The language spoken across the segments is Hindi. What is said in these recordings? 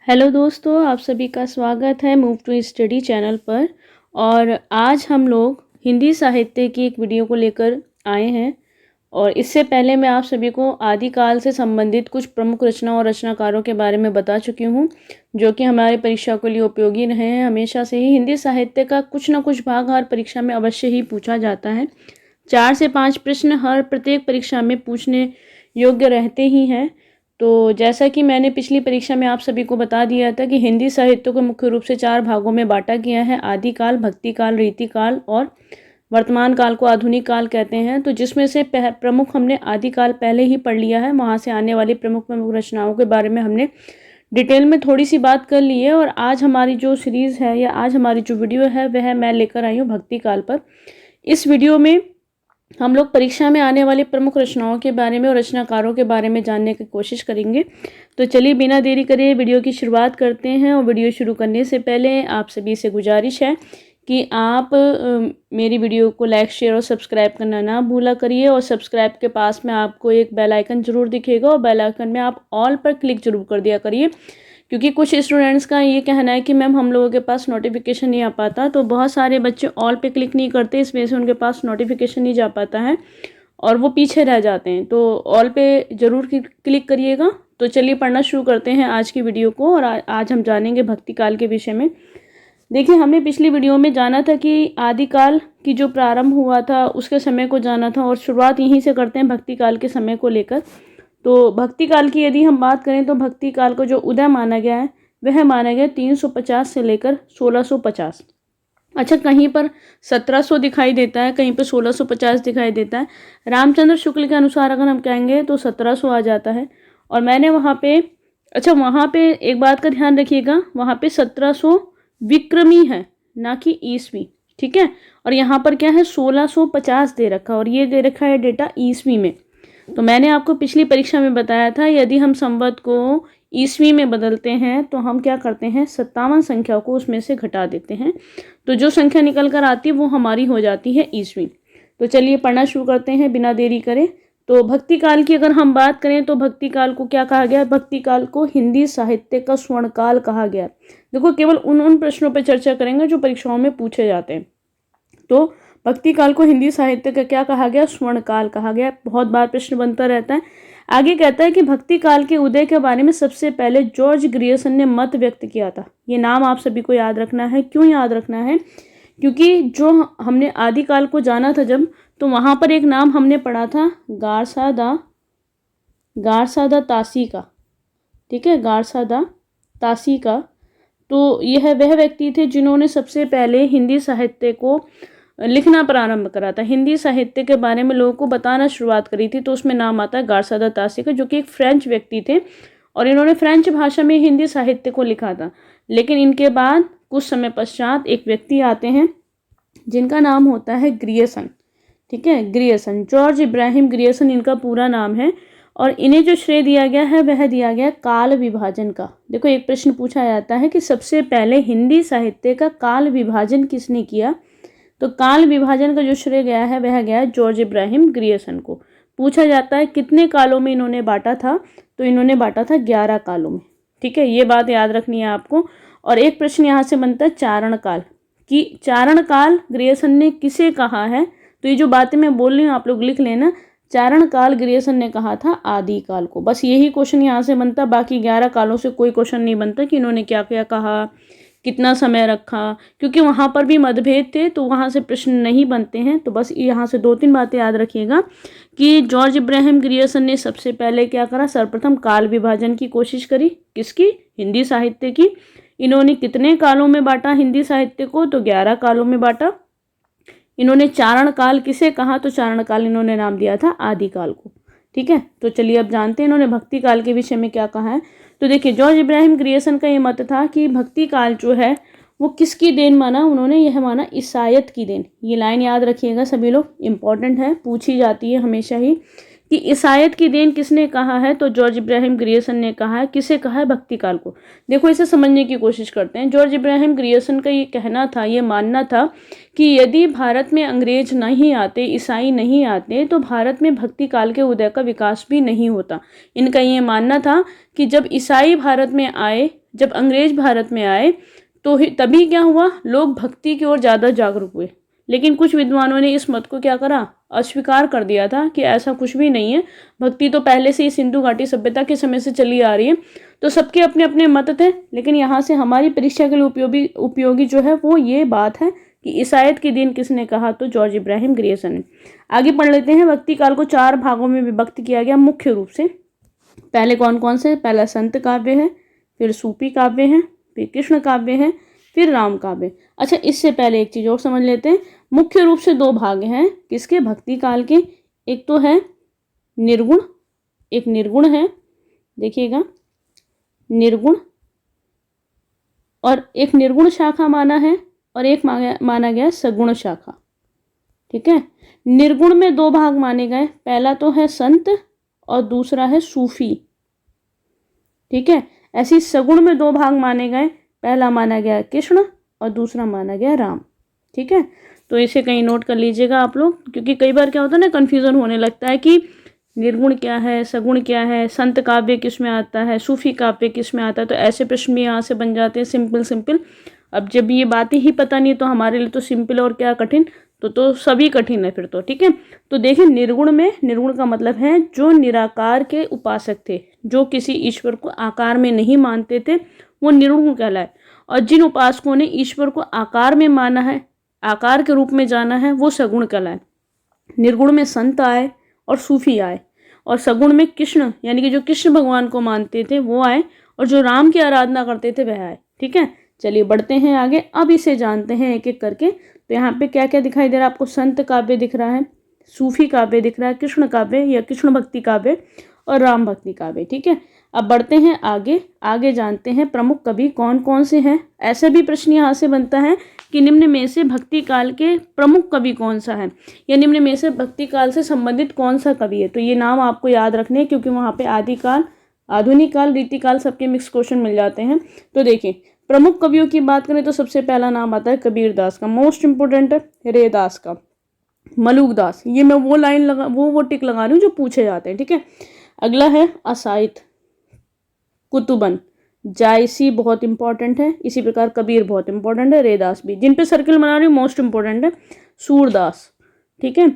हेलो दोस्तों, आप सभी का स्वागत है मूव टू स्टडी चैनल पर। और आज हम लोग हिंदी साहित्य की एक वीडियो को लेकर आए हैं। और इससे पहले मैं आप सभी को आदिकाल से संबंधित कुछ प्रमुख रचना और रचनाकारों के बारे में बता चुकी हूँ, जो कि हमारे परीक्षा के लिए उपयोगी रहे हैं। हमेशा से ही हिंदी साहित्य का कुछ ना कुछ भाग हर परीक्षा में अवश्य ही पूछा जाता है। 4 से 5 प्रश्न हर प्रत्येक परीक्षा में पूछने योग्य रहते ही हैं। तो जैसा कि मैंने पिछली परीक्षा में आप सभी को बता दिया था कि हिंदी साहित्य को मुख्य रूप से 4 भागों में बांटा गया है। आदिकाल, भक्तिकाल, रीतिकाल और वर्तमान काल को आधुनिक काल कहते हैं। तो जिसमें से प्रमुख हमने आदिकाल पहले ही पढ़ लिया है। वहाँ से आने वाली प्रमुख प्रमुख रचनाओं के बारे में हमने डिटेल में थोड़ी सी बात कर ली है। और आज हमारी जो सीरीज़ है या आज हमारी जो वीडियो है वह मैं लेकर आई हूँ भक्तिकाल पर। इस वीडियो में हम लोग परीक्षा में आने वाली प्रमुख रचनाओं के बारे में और रचनाकारों के बारे में जानने की कोशिश करेंगे। तो चलिए बिना देरी करे वीडियो की शुरुआत करते हैं। और वीडियो शुरू करने से पहले आप सभी से गुजारिश है कि आप मेरी वीडियो को लाइक, शेयर और सब्सक्राइब करना ना भूला करिए। और सब्सक्राइब के पास में आपको एक बेल आइकन जरूर दिखेगा और बेल आइकन में आप ऑल पर क्लिक जरूर कर दिया करिए, क्योंकि कुछ स्टूडेंट्स का ये कहना है कि मैम हम लोगों के पास नोटिफिकेशन नहीं आ पाता। तो बहुत सारे बच्चे ऑल पे क्लिक नहीं करते, इस वजह से उनके पास नोटिफिकेशन नहीं जा पाता है और वो पीछे रह जाते हैं। तो ऑल पे ज़रूर क्लिक करिएगा। तो चलिए पढ़ना शुरू करते हैं आज की वीडियो को। और आज हम जानेंगे भक्तिकाल के विषय में। देखिए, हमने पिछली वीडियो में जाना था कि आदिकाल की जो प्रारंभ हुआ था उसके समय को जाना था, और शुरुआत यहीं से करते हैं भक्तिकाल के समय को लेकर। तो भक्तिकाल की यदि हम बात करें तो भक्तिकाल को जो उदय माना गया है वह माना गया 350 से लेकर 1650। अच्छा, कहीं पर 1700 दिखाई देता है, कहीं पर 1650 दिखाई देता है। रामचंद्र शुक्ल के अनुसार अगर हम कहेंगे तो 1700 आ जाता है। और मैंने वहाँ पे वहाँ पे एक बात का ध्यान रखिएगा, वहाँ पे 1700 विक्रमी है ना कि ईस्वी, ठीक है। और यहाँ पर क्या है, 1650 दे रखा, और ये दे रखा है डेटा ईस्वी में। तो मैंने आपको पिछली परीक्षा में बताया था, यदि हम संवत को ईस्वी में बदलते हैं तो हम क्या करते हैं, 57 संख्या को उसमें से घटा देते हैं। तो जो संख्या निकल कर आती है वो हमारी हो जाती है ईस्वी। तो चलिए पढ़ना शुरू करते हैं बिना देरी करे। तो भक्तिकाल की अगर हम बात करें तो भक्तिकाल को क्या कहा गया, भक्तिकाल को हिंदी साहित्य का स्वर्णकाल कहा गया। देखो, केवल उन प्रश्नों पर चर्चा करेंगे जो परीक्षाओं में पूछे जाते हैं। तो भक्तिकाल को हिंदी साहित्य का क्या कहा गया, स्वर्णकाल कहा गया। बहुत बार प्रश्न बनता रहता है। आगे कहता है कि भक्तिकाल के उदय के बारे में सबसे पहले जॉर्ज ग्रियर्सन ने मत व्यक्त किया था। ये नाम आप सभी को याद रखना है। क्यों याद रखना है, क्योंकि जो हमने आदिकाल को जाना था जब, तो वहाँ पर एक नाम हमने पढ़ा था गारसा दा तासी का, ठीक है, गारसा दा तासी का। तो यह वह व्यक्ति थे जिन्होंने सबसे पहले हिंदी साहित्य को लिखना प्रारंभ करा था, हिंदी साहित्य के बारे में लोगों को बताना शुरुआत करी थी। तो उसमें नाम आता है गारसा दा तासी का, जो कि एक फ्रेंच व्यक्ति थे और इन्होंने फ्रेंच भाषा में हिंदी साहित्य को लिखा था। लेकिन इनके बाद कुछ समय पश्चात एक व्यक्ति आते हैं जिनका नाम होता है ग्रियर्सन, ठीक है, ग्रियर्सन, जॉर्ज इब्राहिम ग्रियर्सन इनका पूरा नाम है। और इन्हें जो श्रेय दिया गया है वह दिया गया काल विभाजन का। देखो, एक प्रश्न पूछा जाता है कि सबसे पहले हिंदी साहित्य का काल विभाजन किसने किया, तो काल विभाजन का जो श्रेय गया है वह गया जॉर्ज इब्राहिम ग्रियर्सन को। पूछा जाता है कितने कालों में इन्होंने बांटा था, तो इन्होंने बांटा था 11 कालों में, ठीक है, ये बात याद रखनी है आपको। और एक प्रश्न यहाँ से बनता है चारण काल, कि चारण काल ग्रियर्सन ने किसे कहा है। तो ये जो बातें मैं बोल रही हूँ आप लोग लिख लेना। चारण काल ग्रियर्सन ने कहा था आदिकाल को। बस यही क्वेश्चन यहाँ से बनता, बाकी 11 कालों से कोई क्वेश्चन नहीं बनता कि इन्होंने क्या क्या कहा, कितना समय रखा, क्योंकि वहाँ पर भी मतभेद थे तो वहाँ से प्रश्न नहीं बनते हैं। तो बस यहाँ से 2-3 बातें याद रखिएगा कि जॉर्ज इब्राहिम ग्रियर्सन ने सबसे पहले क्या करा, सर्वप्रथम काल विभाजन की कोशिश करी। किसकी, हिंदी साहित्य की। इन्होंने कितने कालों में बांटा हिंदी साहित्य को, तो 11 कालों में बांटा। इन्होंने चारण काल किसे कहा, तो चारण काल इन्होंने नाम दिया था आदिकाल को, ठीक है। तो चलिए अब जानते हैं इन्होंने भक्ति काल के विषय में क्या कहा है। तो देखिए, जॉर्ज इब्राहिम ग्रियर्सन का ये मत था कि भक्ति काल जो है वो किसकी देन माना, उन्होंने यह माना ईसाईयत की देन। ये लाइन याद रखिएगा सभी लोग, इंपॉर्टेंट है, पूछी जाती है हमेशा ही कि ईसाईयत की देन किसने कहा है, तो जॉर्ज इब्राहिम ग्रियर्सन ने कहा है। किसे कहा है, भक्तिकाल को। देखो, इसे समझने की कोशिश करते हैं। जॉर्ज इब्राहिम ग्रियर्सन का ये कहना था, ये मानना था कि यदि भारत में अंग्रेज नहीं आते, ईसाई नहीं आते, तो भारत में भक्तिकाल के उदय का विकास भी नहीं होता। इनका ये मानना था कि जब ईसाई भारत में आए, जब अंग्रेज भारत में आए तो तभी क्या हुआ, लोग भक्ति की ओर ज़्यादा जागरूक हुए। लेकिन कुछ विद्वानों ने इस मत को क्या करा, अस्वीकार कर दिया था कि ऐसा कुछ भी नहीं है, भक्ति तो पहले से ही सिंधु घाटी सभ्यता के समय से चली आ रही है। तो सबके अपने अपने मत थे, लेकिन यहाँ से हमारी परीक्षा के लिए उपयोगी जो है वो ये बात है कि ईसाईयत के दिन किसने कहा, तो जॉर्ज इब्राहिम ग्रियर्सन ने। आगे पढ़ लेते हैं। भक्ति काल को 4 भागों में विभक्त किया गया मुख्य रूप से। पहले कौन कौन से, पहला संत काव्य है, फिर सूफी काव्य है, फिर कृष्ण काव्य है, फिर राम काव्य। अच्छा, इससे पहले एक चीज और समझ लेते हैं। मुख्य रूप से 2 भाग हैं किसके, भक्ति काल के। एक तो है निर्गुण, एक निर्गुण है, देखिएगा निर्गुण, और एक निर्गुण शाखा माना है और एक माना गया सगुण शाखा। ठीक है, निर्गुण में 2 भाग माने गए, पहला तो है संत और दूसरा है सूफी। ठीक है, ऐसी सगुण में 2 भाग माने गए, पहला माना गया कृष्ण और दूसरा माना गया राम। ठीक है, तो इसे कहीं नोट कर लीजिएगा आप लोग, क्योंकि कई बार क्या होता है ना, कन्फ्यूजन होने लगता है कि निर्गुण क्या है, सगुण क्या है, संत काव्य किस में आता है, सूफी काव्य किस में आता है। तो ऐसे प्रश्न भी यहाँ से बन जाते हैं सिंपल। अब जब ये बातें ही पता नहीं तो हमारे लिए तो सिंपल और क्या कठिन, तो सभी कठिन है फिर तो। ठीक है, तो देखिए निर्गुण में, निर्गुण का मतलब है जो निराकार के उपासक थे, जो किसी ईश्वर को आकार में नहीं मानते थे, वो निर्गुण कहलाए। और जिन उपासकों ने ईश्वर को आकार में माना है, आकार के रूप में जाना है, वो सगुण कहलाए। निर्गुण में संत आए और सूफी आए, और सगुण में कृष्ण यानी कि जो कृष्ण भगवान को मानते थे वो आए, और जो राम की आराधना करते थे वह आए। ठीक है, चलिए बढ़ते हैं आगे। अब इसे जानते हैं एक एक करके। तो यहाँ पे क्या क्या दिखाई दे रहा है आपको, संत काव्य दिख रहा है, सूफी काव्य दिख रहा है, कृष्ण काव्य या कृष्ण भक्ति काव्य और राम भक्ति काव्य। ठीक है, अब बढ़ते हैं आगे जानते हैं प्रमुख कवि कौन कौन से हैं। ऐसे भी प्रश्न यहाँ से बनता है कि निम्न में से भक्ति काल के प्रमुख कवि कौन सा है, या निम्न में से भक्ति काल से संबंधित कौन सा कवि है। तो ये नाम आपको याद रखने हैं, क्योंकि वहाँ पे आदिकाल, आधुनिक काल, रीतिकाल सबके मिक्स क्वेश्चन मिल जाते हैं। तो देखिए प्रमुख कवियों की बात करें तो सबसे पहला नाम आता है कबीर दास का, मोस्ट इंपोर्टेंट है, रेदास का, मलुकदास। ये मैं वो लाइन लगा वो टिक लगा रही हूँ जो पूछे जाते हैं। ठीक है, अगला है असाइद, कुतुबन, जायसी बहुत इंपॉर्टेंट है, इसी प्रकार कबीर बहुत इंपॉर्टेंट है, रेदास भी। जिन पे सर्किल बना रही हूँ मोस्ट इंपॉर्टेंट है, सूरदास। ठीक है,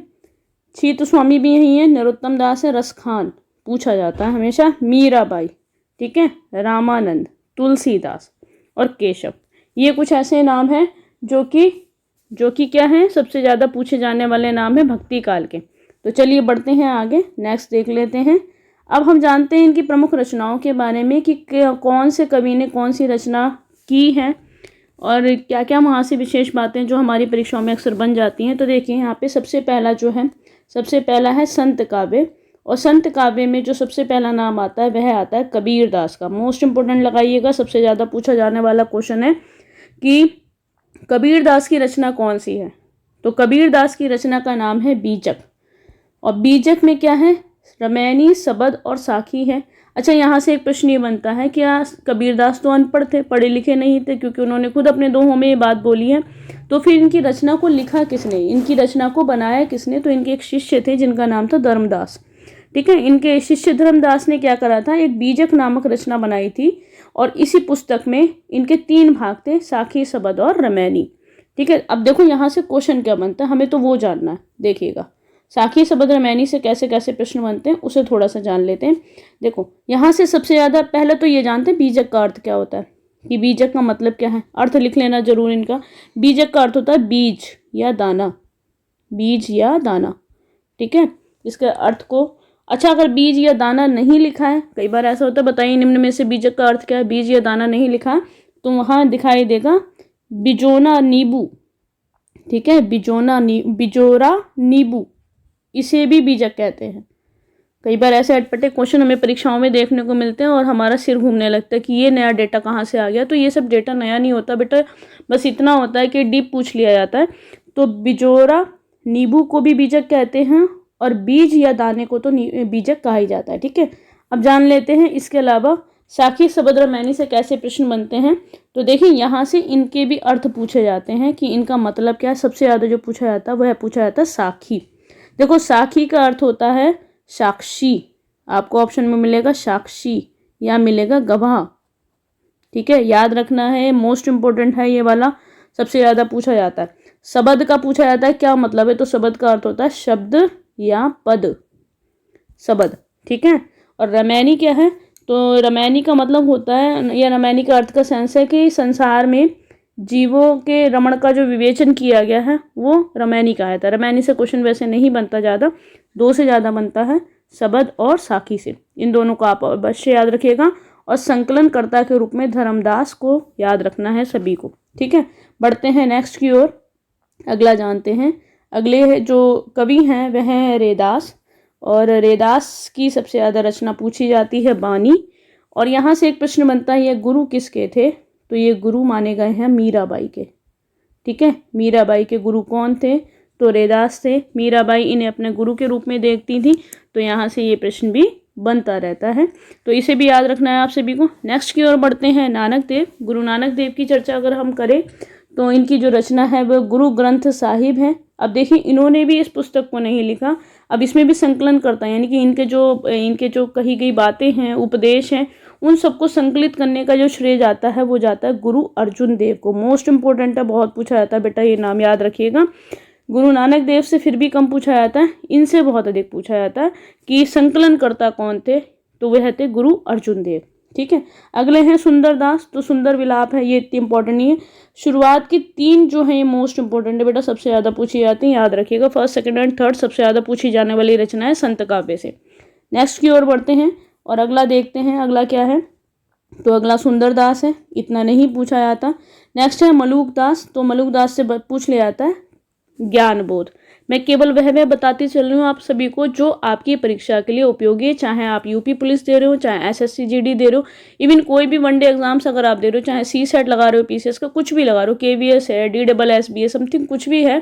छीत स्वामी भी यही है, नरोत्तम दास है, रसखान पूछा जाता है हमेशा, मीराबाई। ठीक है, रामानंद, तुलसीदास और केशव। ये कुछ ऐसे नाम हैं जो कि क्या हैं, सबसे ज़्यादा पूछे जाने वाले नाम हैं भक्ति काल के। तो चलिए बढ़ते हैं आगे, नेक्स्ट देख लेते हैं। अब हम जानते हैं इनकी प्रमुख रचनाओं के बारे में कि कौन से कवि ने कौन सी रचना की है और क्या क्या वहाँ से विशेष बातें जो हमारी परीक्षाओं में अक्सर बन जाती हैं। तो देखिए यहाँ पे सबसे पहला है संत काव्य, और संत काव्य में जो सबसे पहला नाम आता है वह आता है कबीर दास का। मोस्ट इंपोर्टेंट लगाइएगा, सबसे ज़्यादा पूछा जाने वाला क्वेश्चन है कि कबीर दास की रचना कौन सी है। तो कबीर दास की रचना का नाम है बीजक, और बीजक में क्या है, रमैनी, सबद और साखी है। अच्छा, यहाँ से एक प्रश्न ये बनता है कि कबीरदास तो अनपढ़ थे, पढ़े लिखे नहीं थे, क्योंकि उन्होंने खुद अपने दोहों में ये बात बोली है। तो फिर इनकी रचना को लिखा किसने, इनकी रचना को बनाया किसने। तो इनके एक शिष्य थे जिनका नाम था धर्मदास। ठीक है, इनके शिष्य धर्मदास ने क्या करा था, एक बीजक नामक रचना बनाई थी, और इसी पुस्तक में इनके 3 भाग थे, साखी, सबद और रमैनी। ठीक है, अब देखो यहाँ से क्वेश्चन क्या बनता है, हमें तो वो जानना है। देखिएगा साखी, सबद, रमैनी से कैसे कैसे प्रश्न बनते हैं उसे थोड़ा सा जान लेते हैं। देखो यहाँ से सबसे ज़्यादा पहले तो ये जानते हैं बीजक का अर्थ क्या होता है, कि बीजक का मतलब क्या है, अर्थ लिख लेना जरूर इनका। बीजक का अर्थ होता है बीज या दाना, बीज या दाना। ठीक है, इसके अर्थ को, अच्छा अगर बीज या दाना नहीं लिखा है, कई बार ऐसा होता है, बताइए निम्न में से बीजक का अर्थ क्या है, बीज या दाना नहीं लिखा है, तो वहाँ दिखाई देगा बिजोना नींबू। ठीक है, बिजोरा नींबू, इसे भी बीजक कहते हैं। कई बार ऐसे अटपटे क्वेश्चन हमें परीक्षाओं में देखने को मिलते हैं और हमारा सिर घूमने लगता है कि ये नया डेटा कहाँ से आ गया। तो ये सब डेटा नया नहीं होता बेटा, बस इतना होता है कि डीप पूछ लिया जाता है। तो बिजोरा नींबू को भी बीजक कहते हैं, और बीज या दाने को तो बीजक कहा ही जाता है। ठीक है, अब जान लेते हैं इसके अलावा साखी, सबद, रमैनी से कैसे प्रश्न बनते हैं। तो देखिए यहाँ से इनके भी अर्थ पूछे जाते हैं कि इनका मतलब क्या है। सबसे ज़्यादा जो पूछा जाता है वह पूछा जाता है साखी। देखो साखी का अर्थ होता है साक्षी, आपको ऑप्शन में मिलेगा साक्षी या मिलेगा गवाह। ठीक है, याद रखना है, मोस्ट इंपॉर्टेंट है ये वाला, सबसे ज़्यादा पूछा जाता है। शब्द का पूछा जाता है क्या मतलब है, तो शब्द का अर्थ होता है शब्द या पद, शब्द। ठीक है, और रामायणी क्या है, तो रामायणी का मतलब होता है, या रामायणी का अर्थ का सेंस है कि संसार में जीवों के रमण का जो विवेचन किया गया है वो रामायणी का है। रामायणी से क्वेश्चन वैसे नहीं बनता ज़्यादा, 2 से ज़्यादा बनता है, शब्द और साखी से। इन दोनों को आप अवश्य याद रखिएगा, और संकलनकर्ता के रूप में धर्मदास को याद रखना है सभी को। ठीक है, बढ़ते हैं नेक्स्ट की ओर, अगला जानते हैं। अगले जो कवि हैं वह हैं रैदास, और रैदास की सबसे ज़्यादा रचना पूछी जाती है बानी। और यहाँ से एक प्रश्न बनता है, ये गुरु किसके थे, तो ये गुरु माने गए हैं मीराबाई के। ठीक है, मीराबाई के गुरु कौन थे, तो रैदास थे। मीराबाई इन्हें अपने गुरु के रूप में देखती थी, तो यहाँ से ये प्रश्न भी बनता रहता है, तो इसे भी याद रखना है आप सभी को। नेक्स्ट की ओर बढ़ते हैं, नानक देव। गुरु नानक देव की चर्चा अगर हम करें तो इनकी जो रचना है वह गुरु ग्रंथ साहिब है। अब देखिए, इन्होंने भी इस पुस्तक को नहीं लिखा, अब इसमें भी संकलन करता है, यानी कि इनके जो कही गई बातें हैं, उपदेश हैं, उन सबको संकलित करने का जो श्रेय जाता है वो जाता है गुरु अर्जुन देव को। मोस्ट इंपॉर्टेंट है, बहुत पूछा जाता है बेटा, ये नाम याद रखिएगा। गुरु नानक देव से फिर भी कम पूछा जाता है, इनसे बहुत अधिक पूछा जाता है कि संकलनकर्ता कौन थे, तो वह थे गुरु अर्जुन देव। ठीक है, अगले हैं सुंदरदास। तो सुंदर विलाप है, ये इतनी इंपॉर्टेंट नहीं है। शुरुआत की 3 जो है ये मोस्ट इंपॉर्टेंट है बेटा, सबसे ज़्यादा पूछी जाती है, याद रखिएगा। फर्स्ट, सेकंड एंड थर्ड सबसे ज़्यादा पूछी जाने वाली रचना है संत काव्य से। नेक्स्ट की ओर बढ़ते हैं और अगला देखते हैं, अगला क्या है, तो अगला सुंदरदास है, इतना नहीं पूछा जाता। नेक्स्ट है मलुकदास, तो मलुकदास से पूछ लिया जाता है ज्ञान बोध। मैं केवल वह बताती चल रही हूँ आप सभी को जो आपकी परीक्षा के लिए उपयोगी है, चाहे आप यूपी पुलिस दे रहे हो, चाहे एसएससी जीडी दे रहे हो, इवन कोई भी वनडे एग्जाम्स अगर आप दे रहे हो, चाहे सी सेट लगा रहे हो, पीसीएस का कुछ भी लगा रहे हो, केवीएस है, DSSB समथिंग कुछ भी है,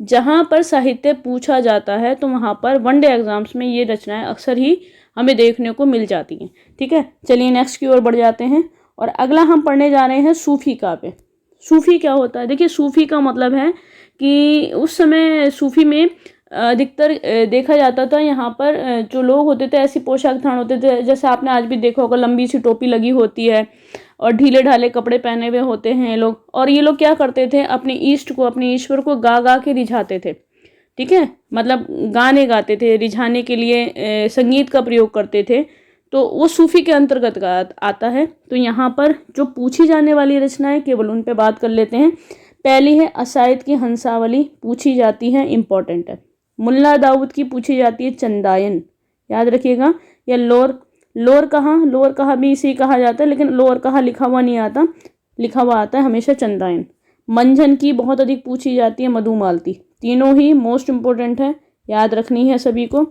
जहाँ पर साहित्य पूछा जाता है तो वहाँ पर वनडे एग्जाम्स में ये रचनाएं अक्सर ही हमें देखने को मिल जाती हैं। ठीक है, चलिए नेक्स्ट की ओर बढ़ जाते हैं और अगला हम पढ़ने जा रहे हैं सूफी काव्य। सूफी क्या होता है, देखिए सूफी का मतलब है कि उस समय सूफी में अधिकतर देखा जाता था, यहाँ पर जो लोग होते थे ऐसी पोशाक धारण होते थे, जैसे आपने आज भी देखा होगा, लंबी सी टोपी लगी होती है और ढीले ढाले कपड़े पहने हुए होते हैं ये लोग। और ये लोग क्या करते थे, अपने ईष्ट को, अपने ईश्वर को गा गा के रिझाते थे। ठीक है, मतलब गाने गाते थे, रिझाने के लिए संगीत का प्रयोग करते थे, तो वो सूफी के अंतर्गत आता है। तो यहाँ पर जो पूछी जाने वाली रचनाएं केवल उन पे बात कर लेते हैं। पहली है असायद की हंसावली, पूछी जाती है, इंपॉर्टेंट है। मुल्ला दाऊद की पूछी जाती है चंदायन, याद रखिएगा। या लोर कहा भी इसे कहा जाता है, लेकिन लोर कहा लिखा हुआ नहीं आता, लिखा हुआ आता है हमेशा चंदायन। मंझन की बहुत अधिक पूछी जाती है मधुमालती। तीनों ही मोस्ट इंपॉर्टेंट है, याद रखनी है सभी को।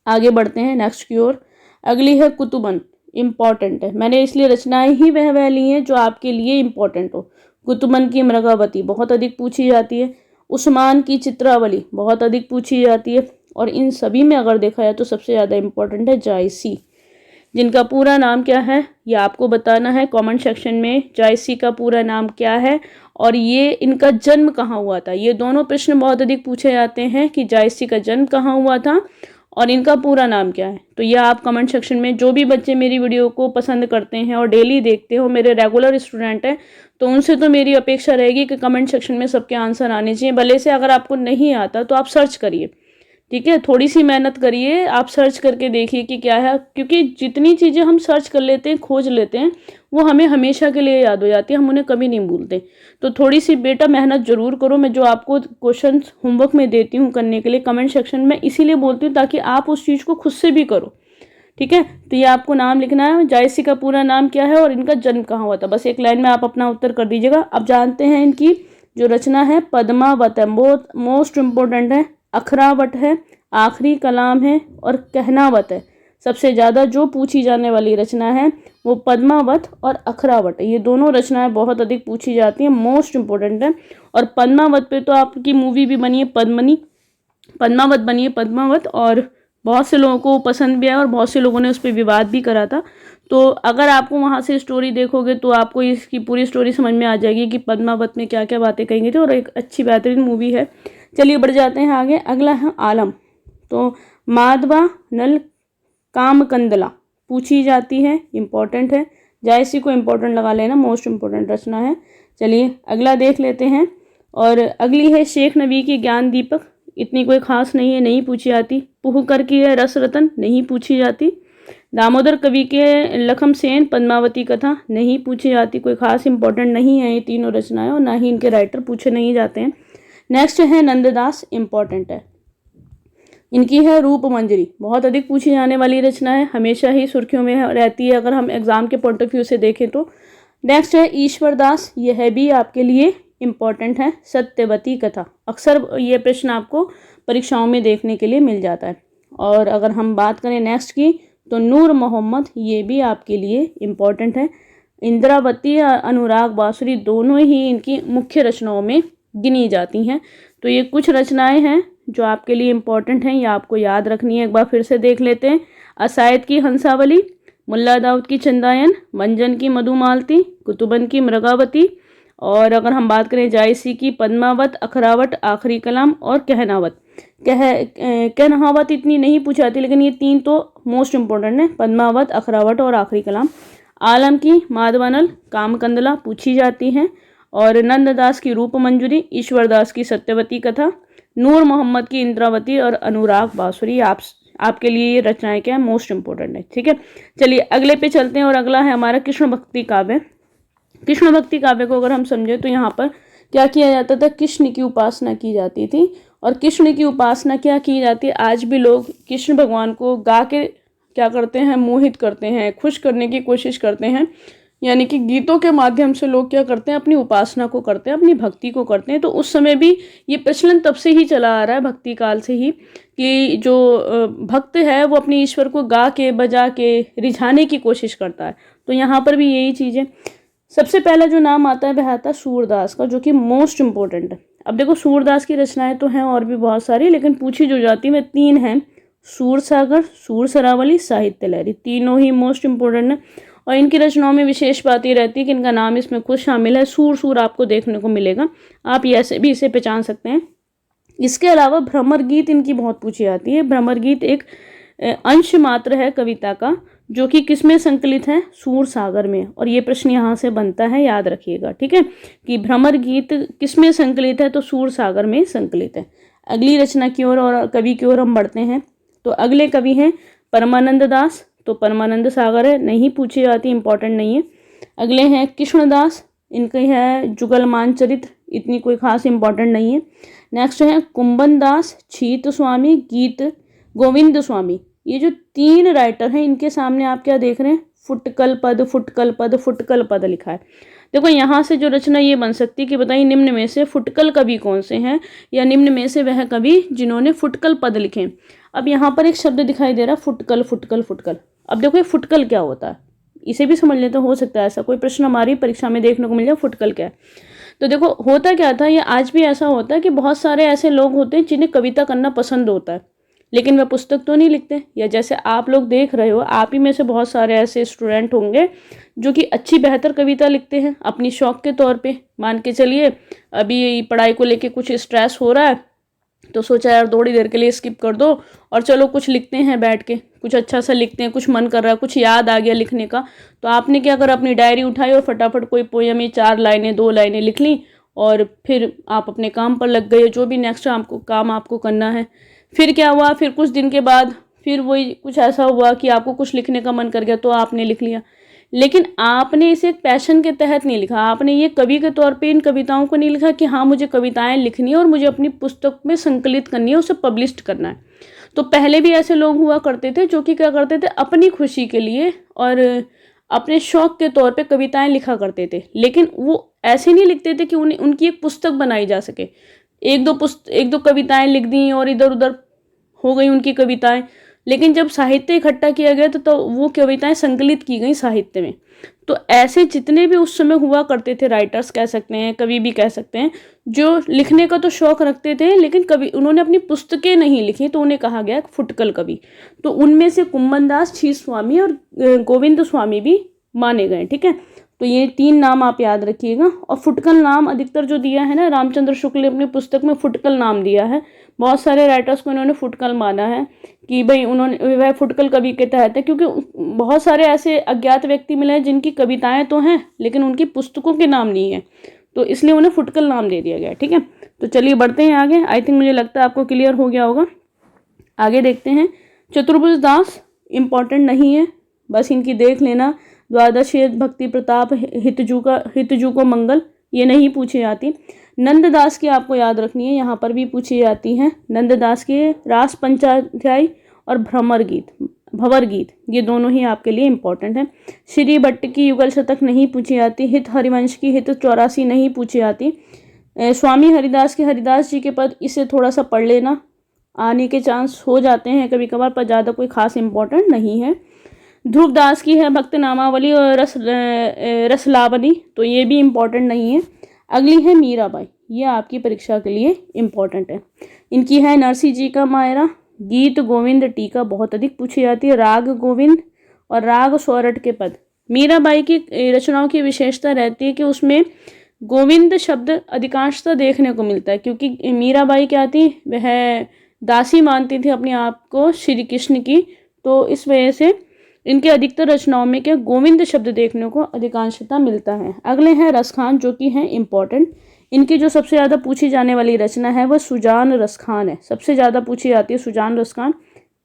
आगे बढ़ते हैं नेक्स्ट की ओर। अगली है कुतुबन, इम्पॉर्टेंट है, मैंने इसलिए रचनाएं ही वह ली हैं जो आपके लिए इम्पॉर्टेंट हो। कुतुबन की मृगावती बहुत अधिक पूछी जाती है। उस्मान की चित्रावली बहुत अधिक पूछी जाती है। और इन सभी में अगर देखा जाए तो सबसे ज़्यादा इम्पोर्टेंट है जायसी, जिनका पूरा नाम क्या है ये आपको बताना है कमेंट सेक्शन में। जायसी का पूरा नाम क्या है और ये इनका जन्म कहाँ हुआ था, ये दोनों प्रश्न बहुत अधिक पूछे जाते हैं कि जायसी का जन्म कहाँ हुआ था और इनका पूरा नाम क्या है। तो यह आप कमेंट सेक्शन में, जो भी बच्चे मेरी वीडियो को पसंद करते हैं और डेली देखते हो, मेरे रेगुलर स्टूडेंट हैं, तो उनसे तो मेरी अपेक्षा रहेगी कि कमेंट सेक्शन में सबके आंसर आने चाहिए। भले से अगर आपको नहीं आता तो आप सर्च करिए, ठीक है, थोड़ी सी मेहनत करिए, आप सर्च करके देखिए कि क्या है, क्योंकि जितनी चीज़ें हम सर्च कर लेते हैं, खोज लेते हैं, वो हमें हमेशा के लिए याद हो जाती है, हम उन्हें कभी नहीं भूलते। तो थोड़ी सी बेटा मेहनत जरूर करो। मैं जो आपको क्वेश्चन होमवर्क में देती हूँ करने के लिए कमेंट सेक्शन में, इसीलिए बोलती हूँ ताकि आप उस चीज़ को खुद से भी करो। ठीक है, तो ये आपको नाम लिखना है, जायसी का पूरा नाम क्या है और इनका जन्म कहाँ हुआ था, बस एक लाइन में आप अपना उत्तर कर दीजिएगा। अब जानते हैं इनकी जो रचना है पद्मावत है, बहुत मोस्ट इम्पोर्टेंट है। अखरावट है, आखिरी कलाम है, और कहनावत है। सबसे ज़्यादा जो पूछी जाने वाली रचना है वो पद्मावत और अखरावट है। ये दोनों रचनाएं बहुत अधिक पूछी जाती हैं, मोस्ट इम्पोर्टेंट है। और पद्मावत पे तो आपकी मूवी भी बनी है, पद्मावत बनी है, पद्मावत, और बहुत से लोगों को पसंद भी है और बहुत से लोगों ने उस पर विवाद भी करा था। तो अगर आपको वहाँ से स्टोरी देखोगे तो आपको इसकी पूरी स्टोरी समझ में आ जाएगी कि पद्मावत में क्या क्या बातें कही गई थी, और एक अच्छी बेहतरीन मूवी है। चलिए बढ़ जाते हैं आगे। अगला है आलम, तो माधवा नल कामकंदला पूछी जाती है, इम्पॉर्टेंट है। जायसी को इम्पोर्टेंट लगा लेना, मोस्ट इम्पोर्टेंट रचना है। चलिए अगला देख लेते हैं। और अगली है शेख नबी की ज्ञान दीपक, इतनी कोई खास नहीं है, नहीं पूछी जाती। पुहकर की है रस रतन, नहीं पूछी जाती। दामोदर कवि के लखम सेन पद्मावती कथा, नहीं पूछी जाती, कोई खास इंपॉर्टेंट नहीं है ये तीनों रचनाएं, और ना ही इनके राइटर पूछे नहीं जाते हैं। नेक्स्ट है नंददास, इम्पॉर्टेंट है। इनकी है रूप मंजरी, बहुत अधिक पूछी जाने वाली रचना है, हमेशा ही सुर्खियों में रहती है अगर हम एग्जाम के पॉइंट ऑफ व्यू से देखें तो। नेक्स्ट है ईश्वर दास, यह भी आपके लिए इम्पॉर्टेंट है। सत्यवती कथा, अक्सर ये प्रश्न आपको परीक्षाओं में देखने के लिए मिल जाता है। और अगर हम बात करें नेक्स्ट की तो नूर मोहम्मद, ये भी आपके लिए इम्पॉर्टेंट है। इंद्रावती और अनुराग बांसुरी दोनों ही इनकी मुख्य रचनाओं में गिनी जाती हैं। तो ये कुछ रचनाएं हैं जो आपके लिए इम्पॉर्टेंट हैं, ये आपको याद रखनी है। एक बार फिर से देख लेते हैं। असायद की हंसावली, मुल्ला दाऊद की चंदायन, मंजन की मधुमालती, कुतुबन की मृगावती, और अगर हम बात करें जायसी की पद्मावत, अखरावट, आखिरी कलाम और कहनावत। कहनावत इतनी नहीं पूछी जाती, लेकिन ये तीन तो मोस्ट इम्पोर्टेंट है, पद्मावत, अखरावट और आखिरी कलाम। आलम की माधवानल, कामकंदला पूछी जाती हैं, और नंददास की रूप मंजरी, ईश्वरदास की सत्यवती कथा, नूर मोहम्मद की इंद्रावती और अनुराग बांसुरी आपके लिए ये रचनाएं क्या है, मोस्ट इम्पोर्टेंट है। ठीक है, चलिए अगले पे चलते हैं। और अगला है हमारा कृष्ण भक्ति काव्य। कृष्ण भक्ति काव्य को अगर हम समझे तो यहाँ पर क्या किया जाता था, कृष्ण की उपासना की जाती थी। और कृष्ण की उपासना क्या की जाती है, आज भी लोग कृष्ण भगवान को गा के क्या करते हैं, मोहित करते हैं, खुश करने की कोशिश करते हैं। यानी कि गीतों के माध्यम से लोग क्या करते हैं, अपनी उपासना को करते हैं, अपनी भक्ति को करते हैं। तो उस समय भी ये प्रचलन तब से ही चला आ रहा है, भक्ति काल से ही, कि जो भक्त है वो अपने ईश्वर को गा के बजा के रिझाने की कोशिश करता है। तो यहाँ पर भी यही चीज़ है। सबसे पहला जो नाम आता है वह आता है सूरदास का, जो कि मोस्ट इम्पोर्टेंट है। अब देखो सूरदास की रचनाएं तो हैं और भी बहुत सारी, लेकिन पूछी जो जाती है वे तीन हैं, सूर सागर, सूर सरावली, साहित्य लहरी, तीनों ही मोस्ट इम्पोर्टेंट है। और इनकी रचनाओं में विशेष बात ये रहती है कि इनका नाम इसमें खुद शामिल है, सूर सूर आपको देखने को मिलेगा, आप ऐसे भी इसे पहचान सकते हैं। इसके अलावा भ्रमर गीत इनकी बहुत पूछी जाती है। भ्रमर गीत एक अंश मात्र है कविता का, जो कि किसमें संकलित है, सूर सागर में। और ये प्रश्न यहाँ से बनता है, याद रखिएगा। ठीक है, कि भ्रमर गीत किसमें संकलित है, तो सूर सागर में संकलित है। अगली रचना की ओर और कवि की ओर हम बढ़ते हैं। तो अगले कवि हैं परमानंद दास, तो परमानंद सागर है, नहीं पूछी जाती, इंपॉर्टेंट नहीं है। अगले हैं कृष्णदास, इनके है जुगलमान चरित्र, इतनी कोई खास इंपॉर्टेंट नहीं है। नेक्स्ट है कुंभन दास, छीत स्वामी, गीत गोविंद स्वामी। ये जो तीन राइटर हैं इनके सामने आप क्या देख रहे हैं, फुटकल पद, फुटकल पद, फुटकल पद लिखा है। देखो यहाँ से जो रचना ये बन सकती है कि बताइए निम्न में से फुटकल कवि कौन से हैं, या निम्न में से वह कवि जिन्होंने फुटकल पद लिखे। अब यहाँ पर एक शब्द दिखाई दे रहा है फुटकल, फुटकल, फुटकल। अब देखो ये फुटकल क्या होता है, इसे भी समझ लेते, हो सकता है ऐसा कोई प्रश्न हमारी परीक्षा में देखने को मिल जाए, फुटकल क्या है। तो देखो होता क्या था, ये आज भी ऐसा होता है कि बहुत सारे ऐसे लोग होते हैं जिन्हें कविता करना पसंद होता है, लेकिन वह पुस्तक तो नहीं लिखते। या जैसे आप लोग देख रहे हो, आप ही में से बहुत सारे ऐसे स्टूडेंट होंगे जो कि अच्छी बेहतर कविता लिखते हैं अपनी शौक के तौर पे। मान के चलिए अभी पढ़ाई को लेके कुछ स्ट्रेस हो रहा है, तो सोचा यार थोड़ी देर के लिए स्किप कर दो और चलो कुछ लिखते हैं बैठ के, कुछ अच्छा सा लिखते हैं, कुछ मन कर रहा है, कुछ याद आ गया लिखने का। तो आपने क्या करा, अपनी डायरी उठाई और फटाफट कोई पोयम ही 4 लाइनें 2 लाइनें लिख ली, और फिर आप अपने काम पर लग गए, जो भी नेक्स्ट काम आपको करना है। फिर क्या हुआ, फिर कुछ दिन के बाद फिर वही कुछ ऐसा हुआ कि आपको कुछ लिखने का मन कर गया, तो आपने लिख लिया। लेकिन आपने इसे एक पैशन के तहत नहीं लिखा, आपने ये कवि के तौर पे इन कविताओं को नहीं लिखा कि हाँ मुझे कविताएं लिखनी है और मुझे अपनी पुस्तक में संकलित करनी है, उसे पब्लिश करना है। तो पहले भी ऐसे लोग हुआ करते थे जो कि क्या करते थे, अपनी खुशी के लिए और अपने शौक के तौर पे कविताएं लिखा करते थे, लेकिन वो ऐसे नहीं लिखते थे कि उनकी एक पुस्तक बनाई जा सके। एक दो कविताएं लिख दी और इधर उधर हो गई उनकी कविताएं, लेकिन जब साहित्य इकट्ठा किया गया तो वो कविताएं संकलित की गई साहित्य में। तो ऐसे जितने भी उस समय हुआ करते थे, राइटर्स कह सकते हैं, कवि भी कह सकते हैं, जो लिखने का तो शौक रखते थे लेकिन कभी उन्होंने अपनी पुस्तकें नहीं लिखी, तो उन्हें कहा गया फुटकल कवि। तो उनमें से कुंभन दास, छीत स्वामी और गोविंद स्वामी भी माने गए। ठीक है, तो ये 3 नाम आप याद रखिएगा। और फुटकल नाम अधिकतर जो दिया है ना, रामचंद्र शुक्ल ने अपनी पुस्तक में फुटकल नाम दिया है, बहुत सारे राइटर्स को इन्होंने फुटकल माना है कि भाई उन्होंने वह फुटकल कवि के तहत है, क्योंकि बहुत सारे ऐसे अज्ञात व्यक्ति मिले हैं जिनकी कविताएं तो हैं लेकिन उनकी पुस्तकों के नाम नहीं है, तो इसलिए उन्हें फुटकल नाम दे दिया गया। ठीक है, तो चलिए बढ़ते हैं आगे। आई थिंक मुझे लगता है आपको क्लियर हो गया होगा। आगे देखते हैं। चतुर्भुज दास इम्पॉर्टेंट नहीं है, बस इनकी देख लेना। द्वादश भक्ति प्रताप हितजू को मंगल, ये नहीं पूछी जाती। नंददास की आपको याद रखनी है, यहाँ पर भी पूछी जाती हैं। नंददास के रास पंचाध्यायी और भंवर गीत ये दोनों ही आपके लिए इम्पोर्टेंट हैं। श्री भट्ट की युगल शतक नहीं पूछी जाती। हित हरिवंश की हित 84 नहीं पूछी जाती। स्वामी हरिदास के हरिदास जी के पद, इसे थोड़ा सा पढ़ लेना, आने के चांस हो जाते हैं कभी कभार, पर ज़्यादा कोई खास इम्पोर्टेंट नहीं है। ध्रुवदास की है भक्त नामावली और रसलावली, तो ये भी इम्पोर्टेंट नहीं है। अगली है मीराबाई, ये आपकी परीक्षा के लिए इम्पोर्टेंट है। इनकी है नरसिंह जी का मायरा, गीत गोविंद टीका बहुत अधिक पूछी जाती है, राग गोविंद और राग सोरठ के पद। मीराबाई की रचनाओं की विशेषता रहती है कि उसमें गोविंद शब्द अधिकांशतः देखने को मिलता है, क्योंकि मीराबाई क्या थी, वह दासी मानती थी अपने आप को श्री कृष्ण की, तो इस वजह से इनके अधिकतर रचनाओं में क्या गोविंद शब्द देखने को अधिकांशतः मिलता है। अगले हैं रसखान, जो कि हैं इम्पोर्टेंट। इनकी जो सबसे ज़्यादा पूछी जाने वाली रचना है वह सुजान रसखान है, सबसे ज़्यादा पूछी जाती है सुजान रसखान,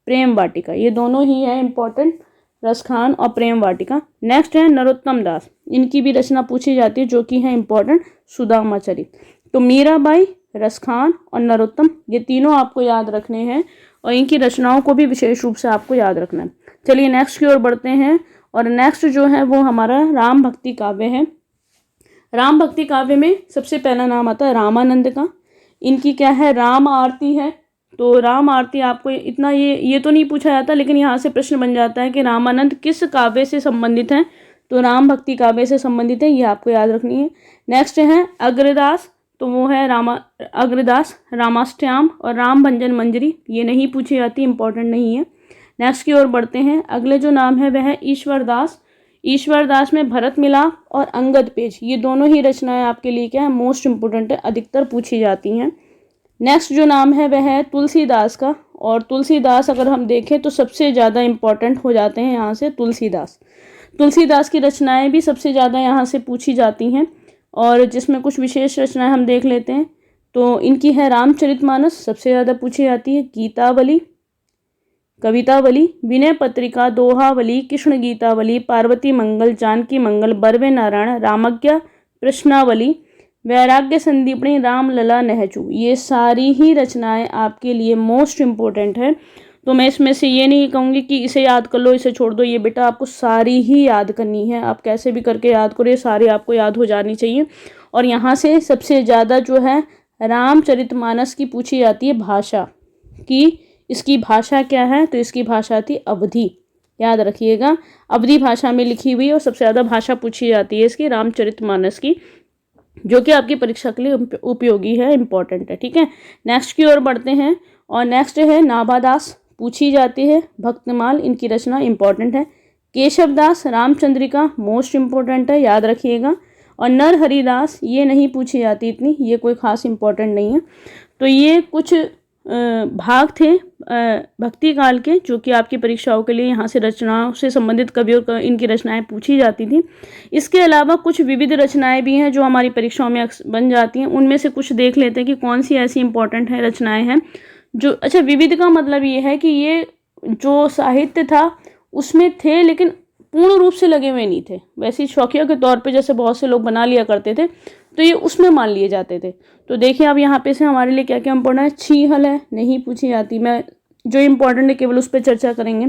प्रेम वाटिका, ये दोनों ही है इम्पोर्टेंट, रसखान और प्रेम वाटिका। नेक्स्ट है नरोत्तम दास, इनकी भी रचना पूछी जाती है जो कि है इम्पोर्टेंट, सुदामा चरित। तो मीराबाई, रसखान और नरोत्तम, ये तीनों आपको याद रखने हैं और इनकी रचनाओं को भी विशेष रूप से आपको याद रखना है। चलिए नेक्स्ट की ओर बढ़ते हैं, और नेक्स्ट जो है वो हमारा राम भक्ति काव्य है। राम भक्ति काव्य में सबसे पहला नाम आता है रामानंद का। इनकी क्या है, राम आरती है। तो राम आरती आपको इतना ये तो नहीं पूछा जाता, लेकिन यहाँ से प्रश्न बन जाता है कि रामानंद किस काव्य से संबंधित हैं, तो राम भक्ति काव्य से संबंधित है, ये आपको याद रखनी है। नेक्स्ट है अग्रदास, तो वो है अग्रदास रामाष्टयाम और राम भंजन मंजरी, ये नहीं पूछी जाती, इंपॉर्टेंट नहीं है। नेक्स्ट की ओर बढ़ते हैं। अगले जो नाम है वह है ईश्वर दास। ईश्वर दास में भरत मिलाप और अंगद पेज, ये दोनों ही रचनाएं आपके लिए क्या है, मोस्ट इंपोर्टेंट है, अधिकतर पूछी जाती हैं। नेक्स्ट जो नाम है वह है तुलसीदास का, और तुलसीदास अगर हम देखें तो सबसे ज़्यादा इम्पॉर्टेंट हो जाते हैं यहाँ से तुलसीदास। तुलसीदास की रचनाएं भी सबसे ज़्यादा यहाँ से पूछी जाती हैं, और जिसमें कुछ विशेष रचनाएं हम देख लेते हैं। तो इनकी है रामचरितमानस, सबसे ज़्यादा पूछी जाती है, गीतावली, कवितावली, विनय पत्रिका, दोहावली, कृष्ण गीतावली, पार्वती मंगल, जानकी मंगल, बरवे नारायण, रामज्ञा, प्रश्नावली, वैराग्य संदीपनी, रामलला, नहचू, ये सारी ही रचनाएं आपके लिए मोस्ट इम्पोर्टेंट है। तो मैं इसमें से ये नहीं कहूँगी कि इसे याद कर लो, इसे छोड़ दो, ये बेटा आपको सारी ही याद करनी है। आप कैसे भी करके याद करो, ये सारी आपको याद हो जानी चाहिए। और यहाँ से सबसे ज़्यादा जो है रामचरितमानस की पूछी जाती है भाषा की, इसकी भाषा क्या है, तो इसकी भाषा थी अवधी, याद रखिएगा, अवधी भाषा में लिखी हुई और सबसे ज़्यादा भाषा पूछी जाती है इसकी रामचरितमानस की, जो कि आपकी परीक्षा के लिए उपयोगी है, इंपॉर्टेंट है। ठीक है, नेक्स्ट की ओर बढ़ते हैं, और नेक्स्ट है नाभादास, पूछी जाती है, भक्तमाल, इनकी रचना इंपॉर्टेंट है। केशवदास, रामचंद्रिका, मोस्ट इंपॉर्टेंट है, याद रखिएगा। और नर हरिदास, ये नहीं पूछी जाती इतनी, ये कोई खास इंपॉर्टेंट नहीं है। तो ये कुछ भाग थे भक्ति काल के, जो कि आपकी परीक्षाओं के लिए यहाँ से रचनाओं से संबंधित कवियों का इनकी रचनाएं पूछी जाती थी। इसके अलावा कुछ विविध रचनाएं भी हैं जो हमारी परीक्षाओं में बन जाती हैं, उनमें से कुछ देख लेते हैं कि कौन सी ऐसी इंपॉर्टेंट है रचनाएं हैं जो, अच्छा, विविध का मतलब ये है कि ये जो साहित्य था उसमें थे लेकिन पूर्ण रूप से लगे हुए नहीं थे, वैसे शौकिया के तौर पे जैसे बहुत से लोग बना लिया करते थे, तो ये उसमें मान लिए जाते थे। तो देखिए अब यहाँ पे से हमारे लिए क्या क्या इम्पोर्टेंट है। छीहल है, नहीं पूछी जाती, मैं जो इम्पोर्टेंट है केवल उस पर चर्चा करेंगे।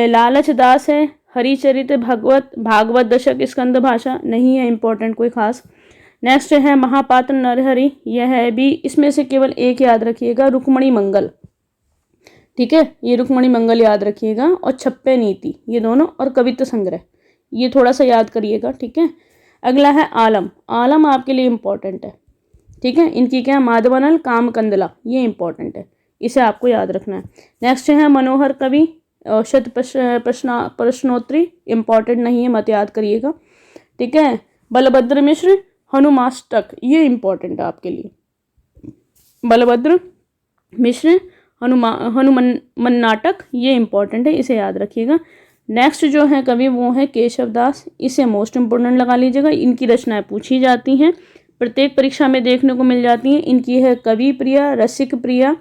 लालच दास है, हरिचरित, भागवत दशक, स्कंद भाषा, नहीं है इम्पोर्टेंट कोई खास। नेक्स्ट है महापात्र नरहरि, यह है भी, इसमें से केवल एक याद रखिएगा, रुक्मणी मंगल, ठीक है, ये रुक्मणी मंगल याद रखिएगा, और छप्पे नीति, ये दोनों, और कवित्व संग्रह, ये थोड़ा सा याद करिएगा। ठीक है, अगला है आलम, आलम आपके लिए इम्पोर्टेंट है। ठीक है, इनकी क्या है, माधवानल, कामकंदला, ये इम्पोर्टेंट है, इसे आपको याद रखना है। नेक्स्ट है मनोहर कवि, शत प्रश्नोत्तरी, इम्पोर्टेंट नहीं है, मत याद करिएगा। ठीक है, बलभद्र मिश्र, हनुमाष्टक, ये इम्पोर्टेंट है आपके लिए। बलभद्र मिश्र, हनुमान नाटक, ये इंपॉर्टेंट है, इसे याद रखिएगा। नेक्स्ट जो है कवि वो है केशव दास, इसे मोस्ट इंपोर्टेंट लगा लीजिएगा। इनकी रचनाएं पूछी जाती हैं, प्रत्येक परीक्षा में देखने को मिल जाती हैं। इनकी है कवि प्रिया, रसिक प्रिया,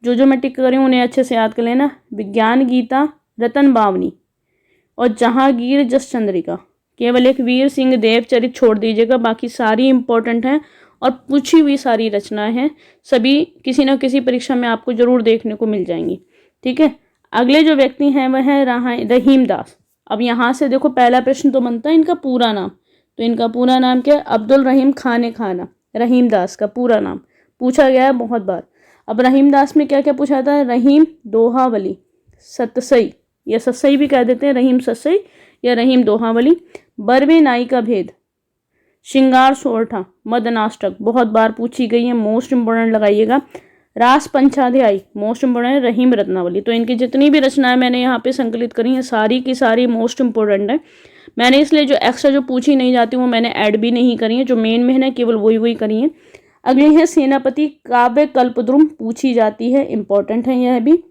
जो मैं टिक कर रही हूँ उन्हें अच्छे से याद कर लेना। विज्ञान गीता, रतन बावनी और जहांगीर जस चंद्रिका। केवल एक वीर सिंह देव चरित छोड़ दीजिएगा, बाकी सारी इंपॉर्टेंट हैं और पूछी हुई सारी रचनाएं हैं, सभी किसी न किसी परीक्षा में आपको जरूर देखने को मिल जाएंगी। ठीक है, अगले जो व्यक्ति हैं वह है रहीम दास। अब यहाँ से देखो पहला प्रश्न तो बनता है इनका पूरा नाम, तो इनका पूरा नाम क्या है? अब्दुल रहीम खान खाना, रहीम दास का पूरा नाम पूछा गया है बहुत बार। अब रहीम दास में क्या क्या पूछा जाता है? रहीम दोहावली, सतसई या सतसई भी कह देते हैं, रहीम सतसई या रहीम दोहावली। बरवे नाई का भेद, श्रृंगार सोरठा, मदनाष्टक, बहुत बार पूछी गई है, मोस्ट इंपोर्टेंट लगाइएगा। रास पंचाध्यायी, मोस्ट इंपोर्टेंट, रहीम रत्नावली। तो इनकी जितनी भी रचनाएं मैंने यहाँ पे संकलित करी हैं सारी की सारी मोस्ट इंपोर्टेंट है। मैंने इसलिए जो एक्स्ट्रा जो पूछी नहीं जाती वो मैंने ऐड भी नहीं करी है, जो मेन में है केवल वही करी है। अगली है सेनापति काव्य कल्पद्रुम, पूछी जाती है, इंपॉर्टेंट है यह भी।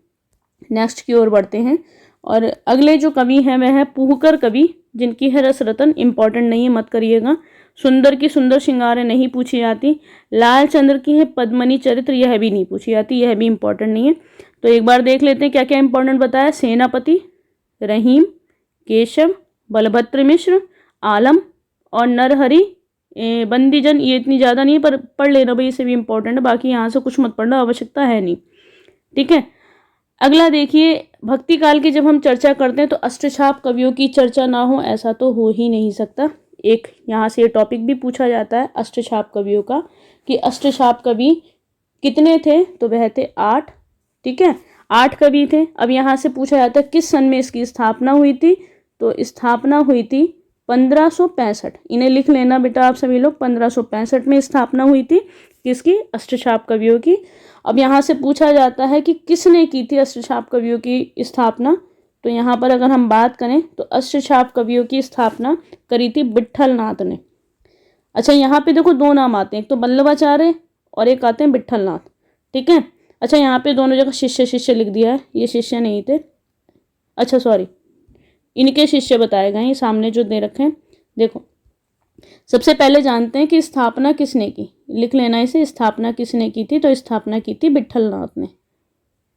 नेक्स्ट की ओर बढ़ते हैं और अगले जो कवि हैं वह है पुहकर कवि, जिनकी है रस रतन, इंपॉर्टेंट नहीं है, मत करिएगा। सुंदर की सुंदर श्रृंगारें नहीं पूछी जाती। लाल चंद्र की है पद्मनी चरित्र, यह भी नहीं पूछी जाती, यह भी इंपॉर्टेंट नहीं है। तो एक बार देख लेते हैं क्या क्या इंपॉर्टेंट बताया। सेनापति, रहीम, केशव, बलभद्र मिश्र, आलम और नरहरि बंदीजन, ये इतनी ज़्यादा नहीं है पर पढ़ लेना भाई, इसे भी इंपॉर्टेंट है, बाकी यहाँ से कुछ मत पढ़ना, आवश्यकता है नहीं। ठीक है, अगला देखिए, भक्ति काल की जब हम चर्चा करते हैं तो अष्टछाप कवियों की चर्चा ना हो ऐसा तो हो ही नहीं सकता। एक यहाँ से टॉपिक भी पूछा जाता है अष्टछाप कवियों का कि अष्टछाप कवि कितने थे, तो वह थे 8। ठीक है, 8 कवि थे। अब यहाँ से पूछा जाता है किस सन में इसकी स्थापना हुई थी, तो स्थापना हुई थी 1565। इन्हें लिख लेना बेटा आप सभी लोग, 1565 में स्थापना हुई थी किसकी? अष्टछाप कवियों की। अब यहाँ से पूछा जाता है कि किसने की थी अष्टछाप कवियों की स्थापना, तो यहाँ पर अगर हम बात करें तो अष्टछाप कवियों की स्थापना करी थी विट्ठल नाथ ने। अच्छा, यहाँ पे देखो 2 नाम आते हैं, एक तो बल्लभाचार्य और एक आते हैं विट्ठल नाथ। ठीक है, अच्छा यहाँ पे दोनों जगह शिष्य शिष्य लिख दिया है, ये शिष्य नहीं थे, अच्छा सॉरी, इनके शिष्य बताए गए हैं सामने जो दे रखे हैं। देखो सबसे पहले जानते हैं कि स्थापना किसने की, लिख लेना इसे, स्थापना किसने की थी, तो स्थापना की थी विट्ठल नाथ ने।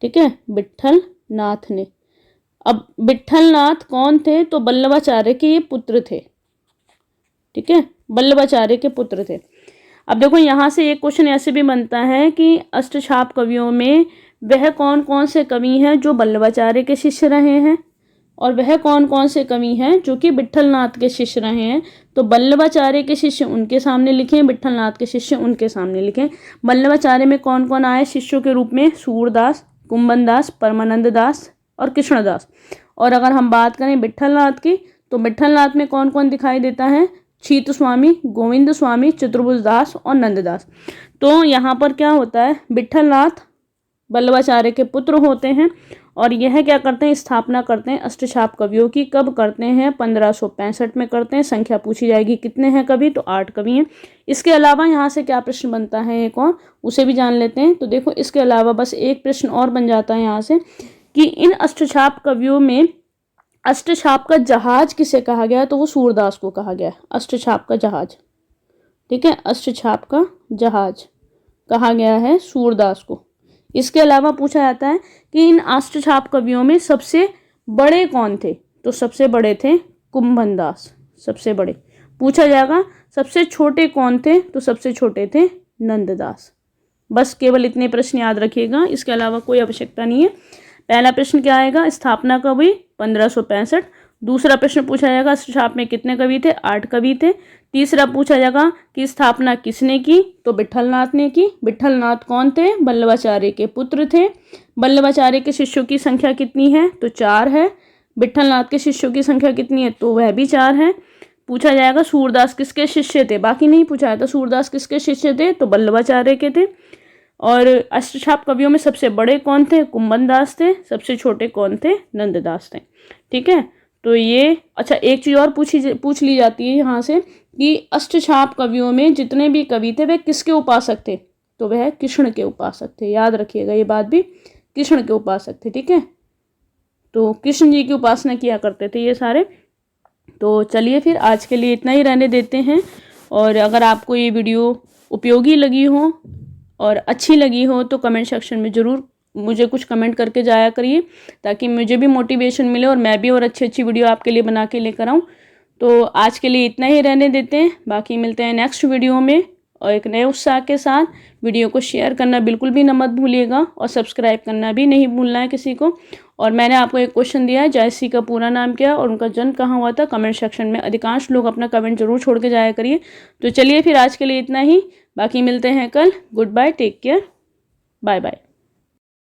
ठीक है, विट्ठल नाथ ने। अब विट्ठल नाथ कौन थे, तो बल्लभाचार्य के ये पुत्र थे। ठीक है, बल्लभाचार्य के पुत्र थे। अब देखो यहाँ से एक क्वेश्चन ऐसे भी बनता है कि अष्टछाप कवियों में वह कौन कौन से कवि हैं जो बल्लभाचार्य के शिष्य रहे हैं और वह कौन कौन से कवि हैं जो कि विट्ठल नाथ के शिष्य रहे हैं। तो बल्लभाचार्य के शिष्य उनके सामने लिखें, विट्ठल नाथ के शिष्य उनके सामने लिखें। बल्लभाचार्य में कौन कौन आए शिष्यों के रूप में? सूरदास, कुंभन दास, परमानंद दास और कृष्णदास। और अगर हम बात करें विट्ठल नाथ की, तो विट्ठल नाथ में कौन कौन दिखाई देता है? छीत स्वामी, गोविंद स्वामी, चतुर्भुज दास और नंददास। तो यहाँ पर क्या होता है, विट्ठल नाथ बल्लभाचार्य के पुत्र होते हैं और यह क्या करते हैं? स्थापना करते हैं अष्टछाप कवियों की। कब करते हैं? 1565 में करते हैं। संख्या पूछी जाएगी कितने हैं कवि, तो 8 कवि हैं। इसके अलावा यहाँ से क्या प्रश्न बनता है एक और, उसे भी जान लेते हैं। तो देखो इसके अलावा बस एक प्रश्न और बन जाता है यहाँ से कि इन अष्टछाप कवियों में अष्टछाप का जहाज किसे कहा गया, तो वो सूरदास को कहा गया। अष्टछाप का जहाज, ठीक है, अष्टछाप का जहाज कहा गया है सूरदास को। इसके अलावा पूछा जाता है कि इन अष्टछाप कवियों में सबसे बड़े कौन थे, तो सबसे बड़े थे कुंभन दास, सबसे बड़े। पूछा जाएगा सबसे छोटे कौन थे, तो सबसे छोटे थे नंददास। बस केवल इतने प्रश्न याद रखिएगा, इसके अलावा कोई आवश्यकता नहीं है। पहला प्रश्न क्या आएगा? स्थापना कब हुई? 1565। दूसरा प्रश्न पूछा जाएगा अष्टछाप में कितने कवि थे? 8 कवि थे। तीसरा पूछा जाएगा कि स्थापना किसने की, तो विट्ठल नाथ ने की। विट्ठल नाथ कौन थे? बल्लभाचार्य के पुत्र थे। बल्लभाचार्य के शिष्यों की संख्या कितनी है, तो 4 है। विट्ठल नाथ के शिष्यों की संख्या कितनी है, तो वह भी 4 है। पूछा जाएगा सूरदास किसके शिष्य थे, बाकी नहीं पूछा जाता। सूरदास किसके शिष्य थे, तो बल्लभाचार्य के थे। और अष्टछाप कवियों में सबसे बड़े कौन थे? कुंभन दास थे। सबसे छोटे कौन थे? नंददास थे। ठीक है, तो ये अच्छा एक चीज़ और पूछ ली जाती है यहाँ से कि अष्टछाप कवियों में जितने भी कवि थे वे किसके उपासक थे, तो वह कृष्ण के उपासक थे। याद रखिएगा ये बात भी, कृष्ण के उपासक थे। ठीक है, तो कृष्ण जी की उपासना किया करते थे ये सारे। तो चलिए फिर आज के लिए इतना ही रहने देते हैं। और अगर आपको ये वीडियो उपयोगी लगी हो और अच्छी लगी हो तो कमेंट सेक्शन में ज़रूर मुझे कुछ कमेंट करके जाया करिए, ताकि मुझे भी मोटिवेशन मिले और मैं भी और अच्छी अच्छी वीडियो आपके लिए बना के लेकर आऊँ। तो आज के लिए इतना ही रहने देते हैं, बाकी मिलते हैं नेक्स्ट वीडियो में और एक नए उत्साह के साथ। वीडियो को शेयर करना बिल्कुल भी मत भूलिएगा और सब्सक्राइब करना भी नहीं भूलना है किसी को। और मैंने आपको एक क्वेश्चन दिया है, जयश्री का पूरा नाम क्या और उनका जन्म कहाँ हुआ था। कमेंट सेक्शन में अधिकांश लोग अपना कमेंट जरूर छोड़ के जाया करिए। तो चलिए फिर आज के लिए इतना ही, बाकी मिलते हैं कल। Goodbye, take care, bye bye.